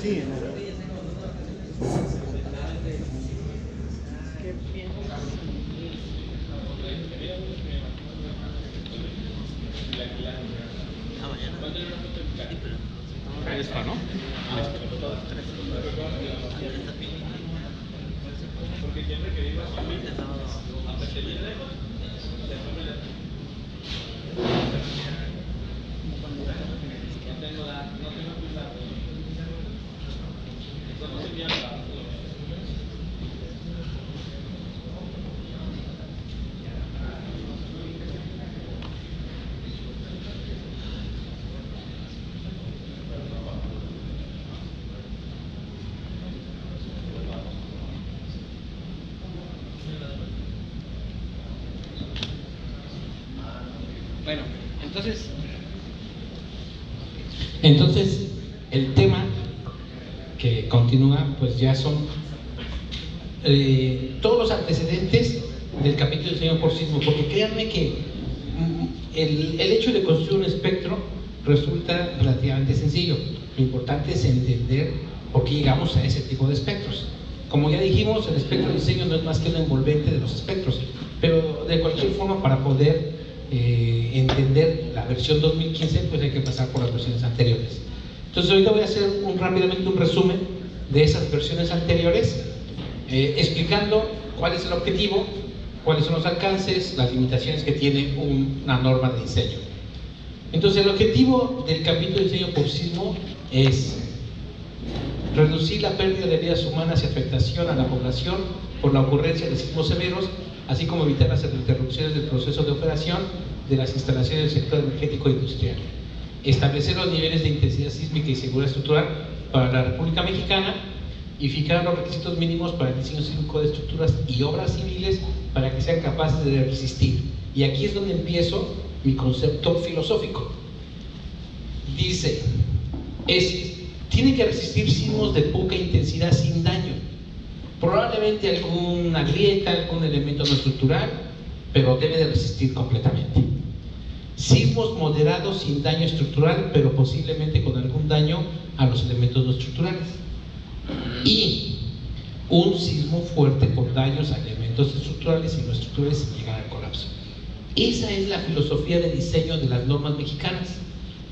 Sí, en enero. Ahí está, ¿no? Bueno, entonces el tema que continúa pues ya son todos los antecedentes del capítulo de diseño por sismo, porque créanme que el hecho de construir un espectro resulta relativamente sencillo. Lo importante es entender por qué llegamos a ese tipo de espectros. Como ya dijimos, el espectro de diseño no es más que un envolvente de los espectros, pero de cualquier forma, para poder entender la versión 2015, pues hay que pasar por las versiones anteriores. Entonces ahorita voy a hacer rápidamente un resumen de esas versiones anteriores, explicando cuál es el objetivo, cuáles son los alcances, las limitaciones que tiene una norma de diseño. Entonces el objetivo del capítulo de diseño por sismo es reducir la pérdida de vidas humanas y afectación a la población por la ocurrencia de sismos severos, así como evitar las interrupciones del proceso de operación de las instalaciones del sector energético e industrial. Establecer los niveles de intensidad sísmica y seguridad estructural para la República Mexicana y fijar los requisitos mínimos para el diseño sísmico de estructuras y obras civiles para que sean capaces de resistir. Y aquí es donde empiezo mi concepto filosófico. Dice, tiene que resistir sismos de poca intensidad sin daño. Probablemente alguna grieta, algún elemento no estructural, pero debe de resistir completamente. Sismos moderados sin daño estructural, pero posiblemente con algún daño a los elementos no estructurales. Y un sismo fuerte por daños a elementos estructurales y no estructurales sin llegar al colapso. Esa es la filosofía de diseño de las normas mexicanas,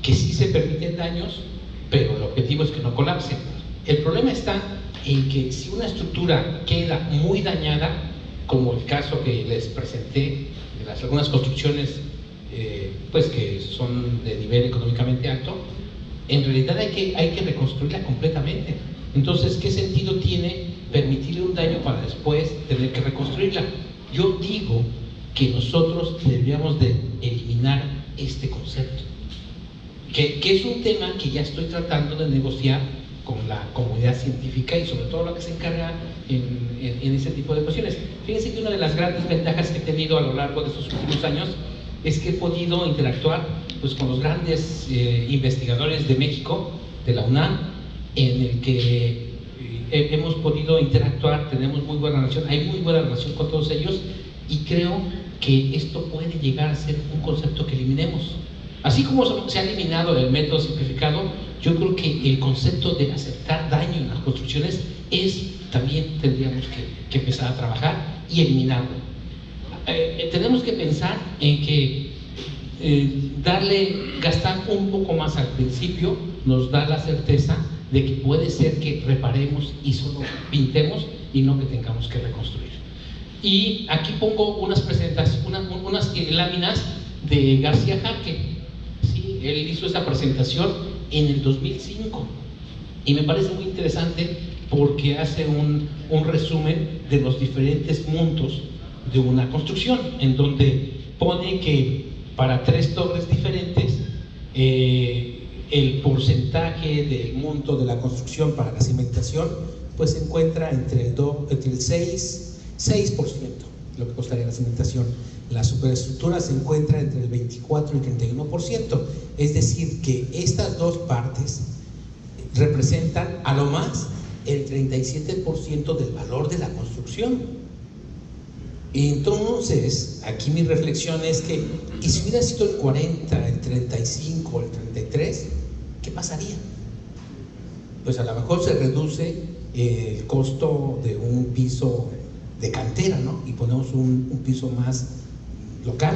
que sí se permiten daños, pero el objetivo es que no colapsen. El problema está en que si una estructura queda muy dañada, como el caso que les presenté de algunas construcciones pues que son de nivel económicamente alto, en realidad hay que reconstruirla completamente. Entonces, ¿qué sentido tiene permitirle un daño para después tener que reconstruirla? Yo digo que nosotros deberíamos de eliminar este concepto, que es un tema que ya estoy tratando de negociar con la comunidad científica y sobre todo la que se encarga en ese tipo de cuestiones. Fíjense que una de las grandes ventajas que he tenido a lo largo de estos últimos años es que he podido interactuar pues, con los grandes investigadores de México, de la UNAM, en el que hemos podido interactuar, tenemos muy buena relación, hay muy buena relación con todos ellos, y creo que esto puede llegar a ser un concepto que eliminemos. Así como se ha eliminado el método simplificado, yo creo que el concepto de aceptar daño en las construcciones también tendríamos que empezar a trabajar y eliminarlo. Tenemos que pensar en que gastar un poco más al principio nos da la certeza de que puede ser que reparemos y solo pintemos y no que tengamos que reconstruir. Y aquí pongo unas láminas de García Jarque. ¿Sí? Él hizo esta presentación en el 2005 y me parece muy interesante porque hace un resumen de los diferentes montos de una construcción, en donde pone que para 3 torres diferentes el porcentaje del monto de la construcción para la cimentación pues se encuentra entre el 6%, lo que costaría la cimentación. La superestructura se encuentra entre el 24 y el 31%, es decir que estas dos partes representan a lo más el 37% del valor de la construcción. Entonces, aquí mi reflexión es que, ¿y si hubiera sido el 40, el 35, el 33? ¿Qué pasaría? pues a lo mejor se reduce el costo de un piso de cantera, ¿no? Y ponemos un piso más local.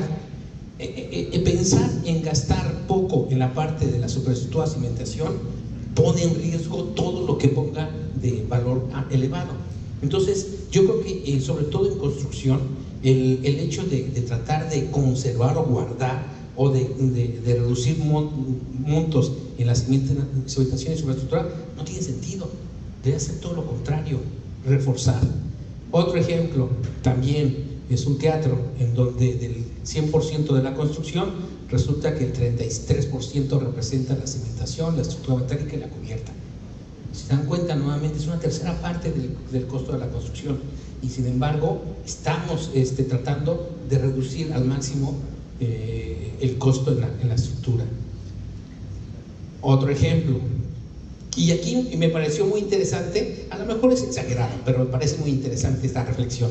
Pensar en gastar poco en la parte de la superestructura de cimentación pone en riesgo todo lo que ponga de valor elevado. Entonces, yo creo que sobre todo en construcción, el hecho de tratar de conservar o guardar o de reducir montos en la cimentación y superestructura no tiene sentido. Debe hacer todo lo contrario, reforzar. Otro ejemplo también es un teatro en donde del 100% de la construcción resulta que el 33% representa la cimentación, la estructura metálica y la cubierta. Si se dan cuenta, nuevamente es una tercera parte del costo de la construcción, y sin embargo estamos tratando de reducir al máximo el costo en la estructura. Otro ejemplo, y aquí me pareció muy interesante, a lo mejor es exagerado, pero me parece muy interesante esta reflexión.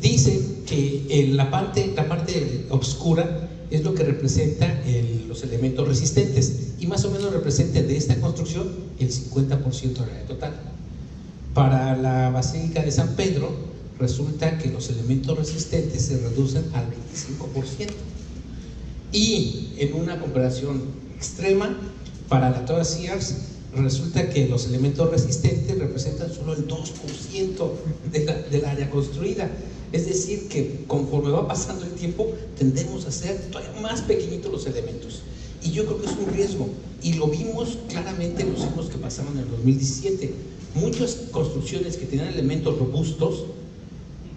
Dice que la parte oscura es lo que representa los elementos resistentes, y más o menos representa de esta construcción el 50% del área total. Para la Basílica de San Pedro resulta que los elementos resistentes se reducen al 25%, y en una comparación extrema, para la Torre Sears resulta que los elementos resistentes representan solo el 2% del área construida. Es decir, que conforme va pasando el tiempo tendemos a hacer todavía más pequeñitos los elementos, y yo creo que es un riesgo, y lo vimos claramente en los siglos que pasaron en el 2017. Muchas construcciones que tenían elementos robustos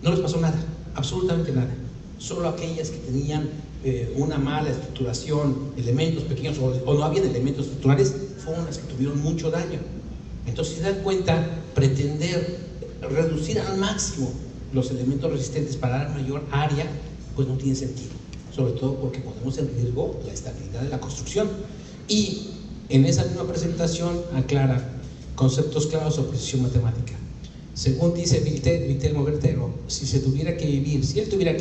no les pasó nada, absolutamente nada. Solo aquellas que tenían una mala estructuración, elementos pequeños o no habían elementos estructurales, fueron las que tuvieron mucho daño. Entonces, si se dan cuenta, pretender reducir al máximo los elementos resistentes para dar mayor área, pues no tiene sentido, sobre todo porque ponemos en riesgo la estabilidad de la construcción. Y en esa misma presentación aclara conceptos claros sobre precisión matemática. Según dice Vitelmo Bertero, si él tuviera que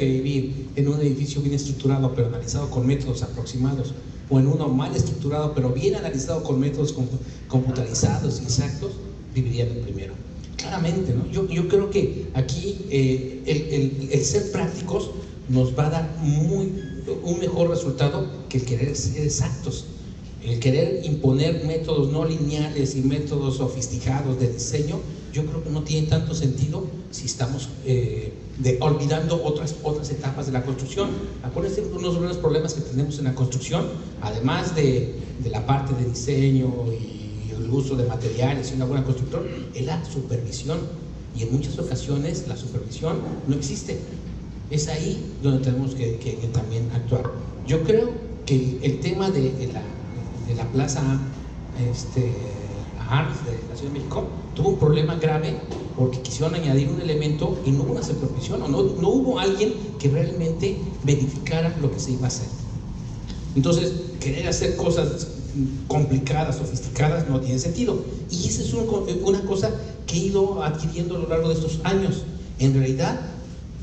vivir en un edificio bien estructurado pero analizado con métodos aproximados, o en uno mal estructurado pero bien analizado con métodos computarizados y exactos, viviría en el primero. Claramente, ¿no? Yo creo que aquí el ser prácticos nos va a dar un mejor resultado que el querer ser exactos. El querer imponer métodos no lineales y métodos sofisticados de diseño, yo creo que no tiene tanto sentido si estamos olvidando otras etapas de la construcción. Acuérdense que uno de los grandes problemas que tenemos en la construcción, además de la parte de diseño y el uso de materiales y una buena construcción, es la supervisión, y en muchas ocasiones la supervisión no existe. Es ahí donde tenemos que también actuar. Yo creo que el tema de la Plaza Arts de la Ciudad de México tuvo un problema grave porque quisieron añadir un elemento y no hubo una supervisión, o no hubo alguien que realmente verificara lo que se iba a hacer. Entonces, querer hacer cosas complicadas, sofisticadas, no tiene sentido, y esa es una cosa que he ido adquiriendo a lo largo de estos años. En realidad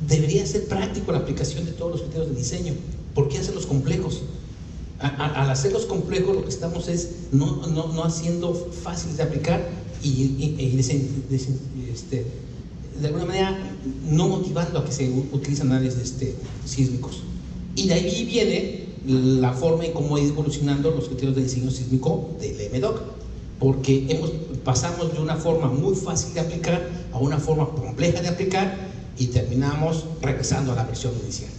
debería ser práctico la aplicación de todos los criterios de diseño. ¿Por qué hacerlos complejos? Al hacerlos complejos, lo que estamos es no haciendo fáciles de aplicar y de alguna manera no motivando a que se utilicen análisis sísmicos. Y de ahí viene la forma en cómo ha ido evolucionando los criterios de diseño sísmico del MDOC, porque pasamos de una forma muy fácil de aplicar a una forma compleja de aplicar, y terminamos regresando a la versión inicial.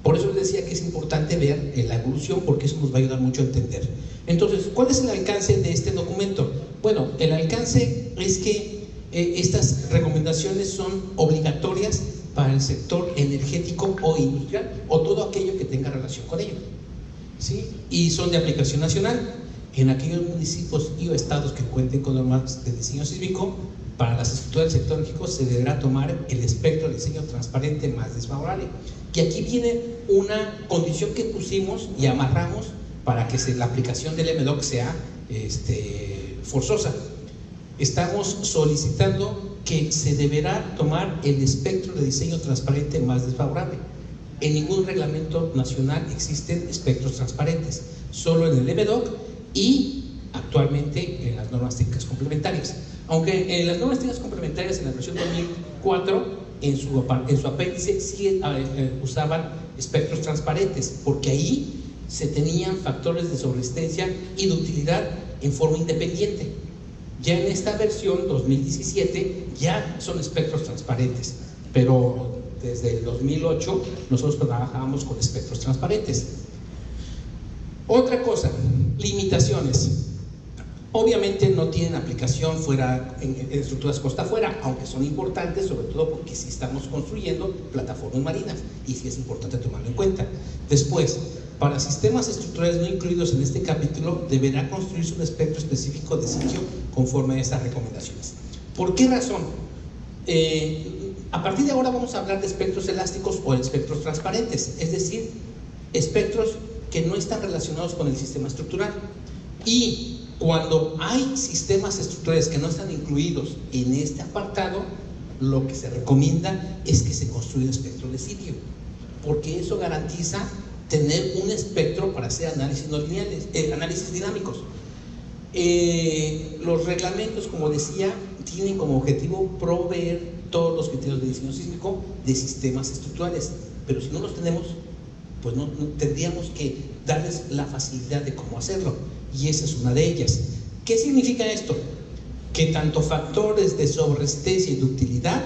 Por eso les decía que es importante ver la evolución, porque eso nos va a ayudar mucho a entender. Entonces, ¿cuál es el alcance de este documento? Bueno, el alcance es que estas recomendaciones son obligatorias para el sector energético o industrial, o todo aquello que tenga relación con ello, ¿sí? Y son de aplicación nacional. En aquellos municipios y o estados que cuenten con normas de diseño sísmico, para las estructuras del sector energético se deberá tomar el espectro de diseño transparente más desfavorable. Y aquí viene una condición que pusimos y amarramos para que la aplicación del MDOC sea forzosa. Estamos solicitando que se deberá tomar el espectro de diseño transparente más desfavorable. En ningún reglamento nacional existen espectros transparentes, solo en el MDOC y actualmente en las normas técnicas complementarias. Aunque en las normas técnicas complementarias en la versión 2004, en su apéndice sí usaban espectros transparentes, porque ahí se tenían factores de sobresistencia y de utilidad en forma independiente. Ya en esta versión 2017 ya son espectros transparentes, pero desde el 2008 nosotros trabajábamos con espectros transparentes. Otra cosa, limitaciones. Obviamente no tienen aplicación fuera en estructuras costa afuera, aunque son importantes, sobre todo porque si estamos construyendo plataformas marinas y sí es importante tomarlo en cuenta. Después, para sistemas estructurales no incluidos en este capítulo, deberá construirse un espectro específico de sitio conforme a estas recomendaciones. ¿Por qué razón? A partir de ahora vamos a hablar de espectros elásticos o espectros transparentes, es decir, espectros que no están relacionados con el sistema estructural. Y cuando hay sistemas estructurales que no están incluidos en este apartado, lo que se recomienda es que se construya un espectro de sitio, porque eso garantiza tener un espectro para hacer análisis no lineales, análisis dinámicos. Los reglamentos, como decía, tienen como objetivo proveer todos los criterios de diseño sísmico de sistemas estructurales, pero si no los tenemos, pues no tendríamos que darles la facilidad de cómo hacerlo, y esa es una de ellas. ¿Qué significa esto? Que tanto factores de sobresistencia y ductilidad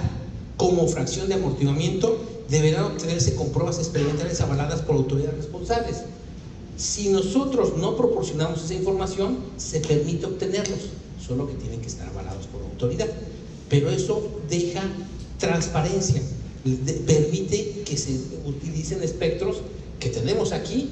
como fracción de amortiguamiento deberán obtenerse con pruebas experimentales avaladas por autoridades responsables. Si nosotros no proporcionamos esa información, se permite obtenerlos, solo que tienen que estar avalados por autoridad, pero eso deja transparencia, permite que se utilicen espectros que tenemos aquí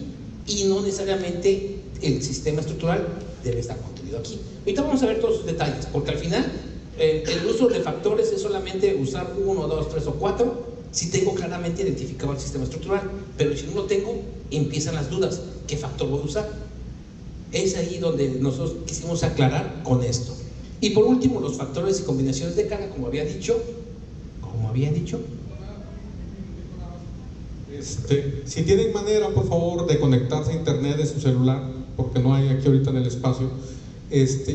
y no necesariamente el sistema estructural debe estar contenido aquí. Ahorita vamos a ver todos sus detalles, porque al final el uso de factores es solamente usar 1, 2, 3 o 4 si tengo claramente identificado el sistema estructural, pero si no lo tengo, empiezan las dudas. ¿Qué factor voy a usar? Es ahí donde nosotros quisimos aclarar con esto. Y por último, los factores y combinaciones de carga, como había dicho. Si tienen manera, por favor, de conectarse a internet de su celular, porque no hay aquí ahorita en el espacio,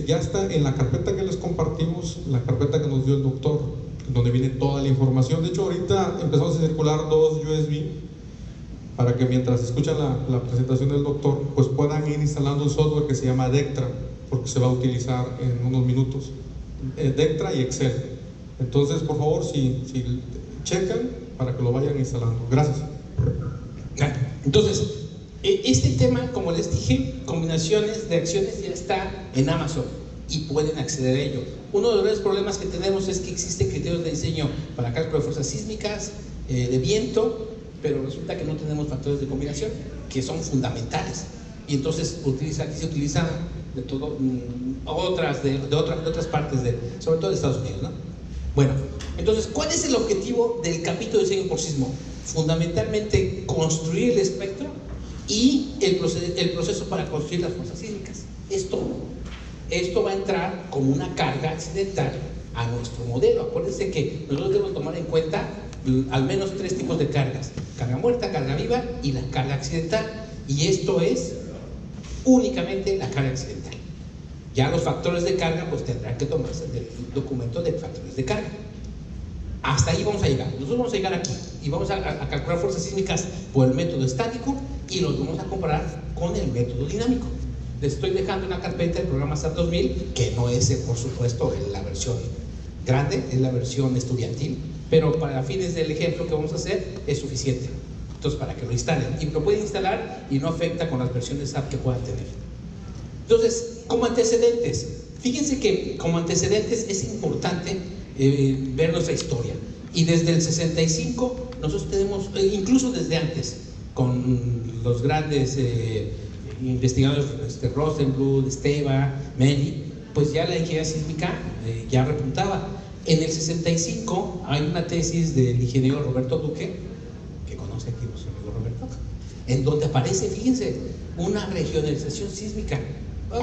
ya está en la carpeta que les compartimos, la carpeta que nos dio el doctor, donde viene toda la información. De hecho, ahorita empezamos a circular 2 USB para que mientras escuchan la presentación del doctor, pues puedan ir instalando un software que se llama Dectra, porque se va a utilizar en unos minutos. Dectra y Excel. Entonces, por favor, si checan para que lo vayan instalando. Gracias. Entonces, este tema, como les dije, combinaciones de acciones, ya está en Amazon y pueden acceder a ello. Uno de los grandes problemas que tenemos es que existen criterios de diseño para cálculo de fuerzas sísmicas, de viento, pero resulta que no tenemos factores de combinación que son fundamentales. Y entonces aquí se utilizan de todo, otras partes, sobre todo de Estados Unidos, ¿no? Bueno, entonces, ¿cuál es el objetivo del capítulo de diseño por sismo? Fundamentalmente construir el espectro y el proceso para construir las fuerzas sísmicas. Esto va a entrar como una carga accidental a nuestro modelo. Acuérdense que nosotros debemos tomar en cuenta al menos 3 tipos de cargas: carga muerta, carga viva y la carga accidental. Y esto es únicamente la carga accidental. Ya los factores de carga pues tendrán que tomarse del documento de factores de carga. Hasta ahí vamos a llegar. Nosotros vamos a llegar aquí y vamos a calcular fuerzas sísmicas por el método estático y los vamos a comparar con el método dinámico. Les estoy dejando una carpeta del programa SAP 2000, que no es, por supuesto, la versión grande, es la versión estudiantil, pero para fines del ejemplo que vamos a hacer es suficiente. Entonces, para que lo instalen, y lo pueden instalar y no afecta con las versiones SAP que puedan tener. Entonces, como antecedentes, fíjense que como antecedentes es importante ver nuestra historia. Y desde el 65 nosotros tenemos, incluso desde antes, con los grandes investigadores, Rosenbluth, Esteva, Meli, pues ya la ingeniería sísmica ya repuntaba. En el 65 hay una tesis del ingeniero Roberto Duque, que conoce aquí nuestro amigo Roberto, en donde aparece, fíjense, una regionalización sísmica,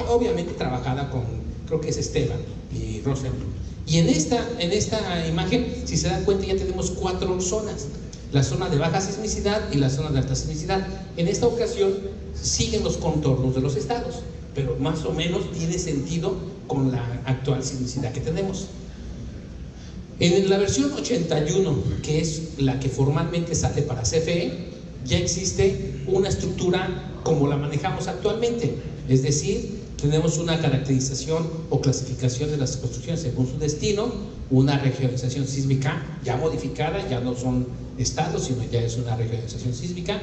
obviamente trabajada con, creo que es Esteban y Rosenbluth. Y en esta imagen, si se dan cuenta, ya tenemos 4 zonas: la zona de baja sismicidad y la zona de alta sismicidad. En esta ocasión siguen los contornos de los estados. pero más o menos tiene sentido con la actual sismicidad que tenemos. En la versión 81, que es la que formalmente sale para CFE, ya existe una estructura como la manejamos actualmente, es decir, tenemos una caracterización o clasificación de las construcciones según su destino, una regionalización sísmica ya modificada, ya no son estados, sino ya es una regionalización sísmica,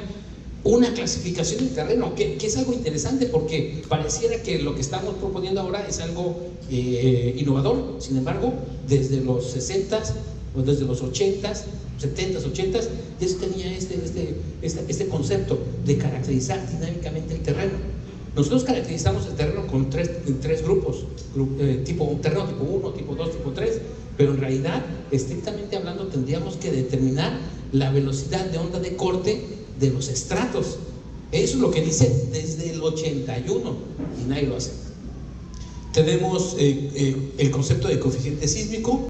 una clasificación del terreno, que es algo interesante porque pareciera que lo que estamos proponiendo ahora es algo innovador. Sin embargo, desde los 60s o desde los 80s, 70s, 80s, ya se tenía este concepto de caracterizar dinámicamente el terreno. Nosotros caracterizamos el terreno con tres grupos, terreno tipo 1, tipo 2, tipo 3, pero en realidad, estrictamente hablando, tendríamos que determinar la velocidad de onda de corte de los estratos. Eso es lo que dice desde el 81 y nadie lo hace. Tenemos el concepto de coeficiente sísmico.